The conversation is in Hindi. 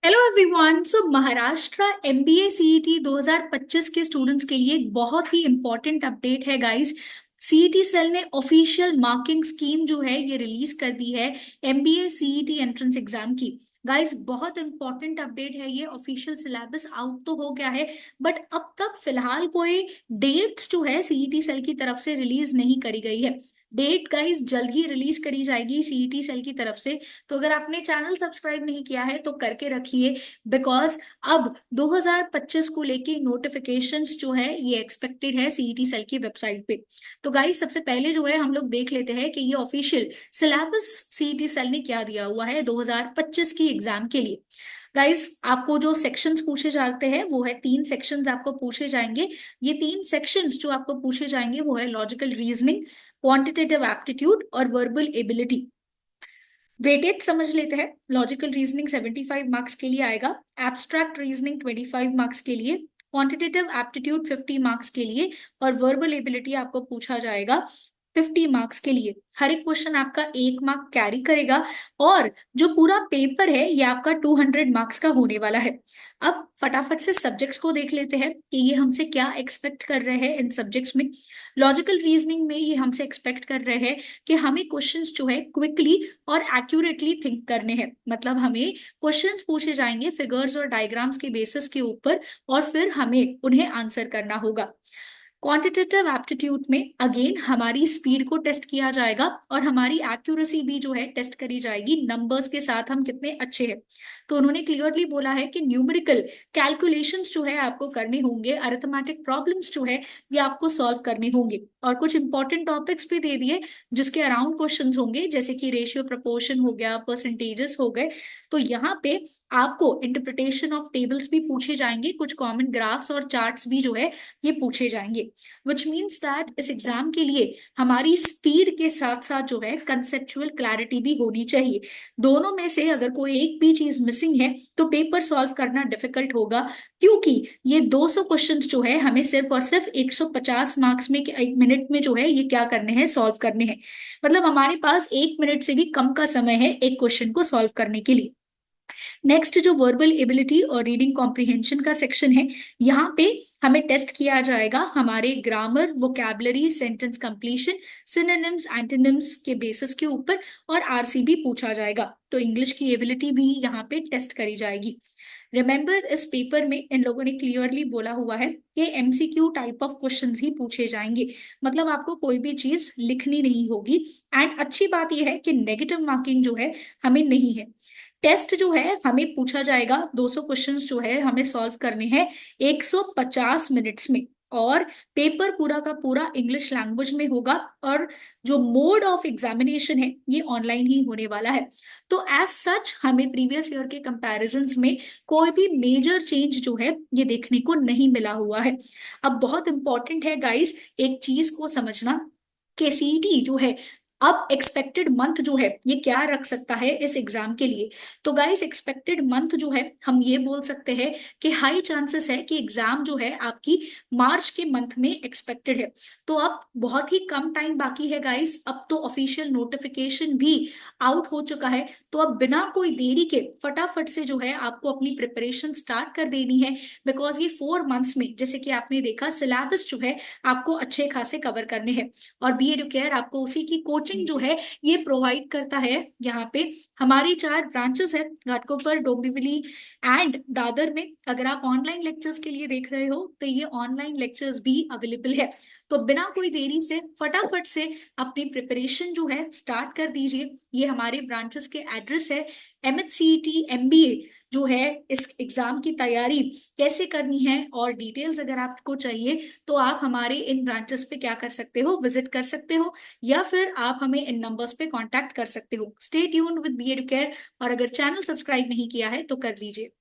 Hello everyone. So Maharashtra MBA CET 2025 के स्टूडेंट्स के लिए एक बहुत ही इंपॉर्टेंट अपडेट है गाइस। सीईटी सेल ने ऑफिशियल मार्किंग स्कीम जो है ये रिलीज कर दी है एमबीए सीईटी एंट्रेंस एग्जाम की। गाइस बहुत इंपॉर्टेंट अपडेट है ये। ऑफिशियल सिलेबस आउट तो हो गया है बट अब तक फिलहाल कोई डेट्स जो है सीईटी सेल की तरफ से रिलीज नहीं करी गई है। डेट गाइस जल्द ही रिलीज करी जाएगी सीईटी सेल की तरफ से। तो अगर आपने चैनल सब्सक्राइब नहीं किया है तो करके रखिए, बिकॉज अब 2025 को लेके नोटिफिकेशंस जो है ये एक्सपेक्टेड है सीईटी सेल की वेबसाइट पे। तो गाइस सबसे पहले जो है हम लोग देख लेते हैं कि ये ऑफिशियल सिलेबस सीईटी सेल ने क्या दिया हुआ है 2025 की एग्जाम के लिए। गाइस आपको जो सेक्शंस पूछे जाते हैं वो है तीन सेक्शंस आपको पूछे जाएंगे। ये तीन सेक्शंस जो आपको पूछे जाएंगे वो है लॉजिकल रीजनिंग, क्वांटिटेटिव एप्टीट्यूड और वर्बल एबिलिटी। वेटेज समझ लेते हैं। लॉजिकल रीजनिंग 75 मार्क्स के लिए आएगा, एब्स्ट्रैक्ट रीजनिंग 25 मार्क्स के लिए, क्वांटिटेटिव एप्टीट्यूड 50 मार्क्स के लिए और वर्बल एबिलिटी आपको पूछा जाएगा 50 मार्क्स के लिए। हर एक क्वेश्चन आपका 1 मार्क कैरी करेगा और जो पूरा पेपर है ये आपका 200 मार्क्स का होने वाला है। अब फटाफट से सब्जेक्ट्स को देख लेते हैं कि ये हमसे क्या एक्सपेक्ट कर रहे हैं इन सब्जेक्ट्स में। लॉजिकल रीजनिंग में ये हमसे एक्सपेक्ट कर रहे हैं कि हमें क्वेश्चंस जो है क्विकली और एक्यूरेटली थिंक करने हैं। मतलब हमें क्वेश्चंस पूछे जाएंगे फिगर्स और डायग्राम्स के बेसिस के ऊपर और फिर हमें उन्हें आंसर करना होगा। क्वांटिटेटिव एप्टीट्यूड में अगेन हमारी स्पीड को टेस्ट किया जाएगा और हमारी एक्यूरेसी भी जो है टेस्ट करी जाएगी, नंबर्स के साथ हम कितने अच्छे हैं। तो उन्होंने क्लियरली बोला है कि न्यूमेरिकल कैलकुलेशंस जो है आपको करने होंगे, अरिथमेटिक प्रॉब्लम्स जो है ये आपको सॉल्व करने होंगे और कुछ इंपॉर्टेंट टॉपिक्स भी दे दिए जिसके अराउंड क्वेश्चंस होंगे, जैसे कि रेशियो प्रोपोर्शन हो गया, परसेंटेजेस हो गए। तो यहाँ पे आपको इंटरप्रिटेशन ऑफ टेबल्स भी पूछे जाएंगे, कुछ कॉमन ग्राफ्स और चार्ट्स भी जो है ये पूछे जाएंगे। विच मीन्स दैट इस एग्जाम के लिए हमारी स्पीड के साथ साथ जो है कंसेप्चुअल क्लैरिटी भी होनी चाहिए। दोनों में से अगर कोई एक भी चीज मिसिंग है तो पेपर सॉल्व करना डिफिकल्ट होगा, क्योंकि ये 200 क्वेश्चंस जो है हमें सिर्फ और सिर्फ 150 मार्क्स में 1 मिनट में जो है ये क्या करने हैं, सॉल्व करने हैं। मतलब हमारे पास 1 मिनट से भी कम का समय है एक क्वेश्चन को सॉल्व करने के लिए। नेक्स्ट जो वर्बल एबिलिटी और रीडिंग कॉम्प्रिहेंशन का सेक्शन है, यहाँ पे हमें टेस्ट किया जाएगा हमारे grammar, vocabulary, sentence completion, synonyms, antonyms के बेसिस के ऊपर और आरसीबी पूछा जाएगा। तो इंग्लिश की एबिलिटी भी यहाँ पे टेस्ट करी जाएगी। रिमेंबर इस पेपर में इन लोगों ने क्लियरली बोला हुआ है कि एमसीक्यू टाइप ऑफ क्वेश्चंस ही पूछे जाएंगे। मतलब आपको कोई भी चीज लिखनी नहीं होगी। एंड अच्छी बात यह है कि नेगेटिव मार्किंग जो है हमें नहीं है। टेस्ट जो है हमें पूछा जाएगा, 200 क्वेश्चंस जो है हमें सॉल्व करने हैं 150 मिनट्स में और पेपर पूरा का पूरा इंग्लिश लैंग्वेज में होगा और जो मोड ऑफ एग्जामिनेशन है ये ऑनलाइन ही होने वाला है। तो एज सच हमें प्रीवियस ईयर के कंपैरिजंस में कोई भी मेजर चेंज जो है ये देखने को नहीं मिला हुआ है। अब बहुत इंपॉर्टेंट है गाइस एक चीज को समझना कि सीईटी जो है अब एक्सपेक्टेड मंथ जो है ये क्या रख सकता है इस एग्जाम के लिए। तो गाइस एक्सपेक्टेड मंथ जो है हम ये बोल सकते हैं कि हाई चांसेस है कि एग्जाम जो है आपकी मार्च के मंथ में एक्सपेक्टेड है। तो अब बहुत ही कम टाइम बाकी है गाइस, अब तो ऑफिशियल नोटिफिकेशन भी आउट हो चुका है। तो अब बिना कोई देरी के फटाफट से जो है आपको अपनी प्रिपरेशन स्टार्ट कर देनी है, बिकॉज ये 4 मंथ्स में जैसे कि आपने देखा सिलेबस जो है आपको अच्छे खासे कवर करने हैं। और बी एडुकेयर आपको उसी की कोचिंग जो है ये प्रोवाइड करता है। यहाँ पे हमारी 4 ब्रांचेस है, घाटकोपर, डोंबिवली एंड दादर में। अगर आप ऑनलाइन लेक्चर्स के लिए देख रहे हो तो ये ऑनलाइन लेक्चर्स भी अवेलेबल है। तो बिना कोई देरी से फटाफट से अपनी प्रिपरेशन जो है स्टार्ट कर दीजिए। ये हमारे ब्रांचेस के एड्रेस है। एमएचसीईटी एमबीए जो है इस एग्जाम की तैयारी कैसे करनी है और डिटेल्स अगर आपको चाहिए तो आप हमारे इन ब्रांचेस पे क्या कर सकते हो, विजिट कर सकते हो या फिर आप हमें इन नंबर्स पे कांटेक्ट कर सकते हो। Stay tuned with B Educare और अगर चैनल सब्सक्राइब नहीं किया है तो कर लीजिए।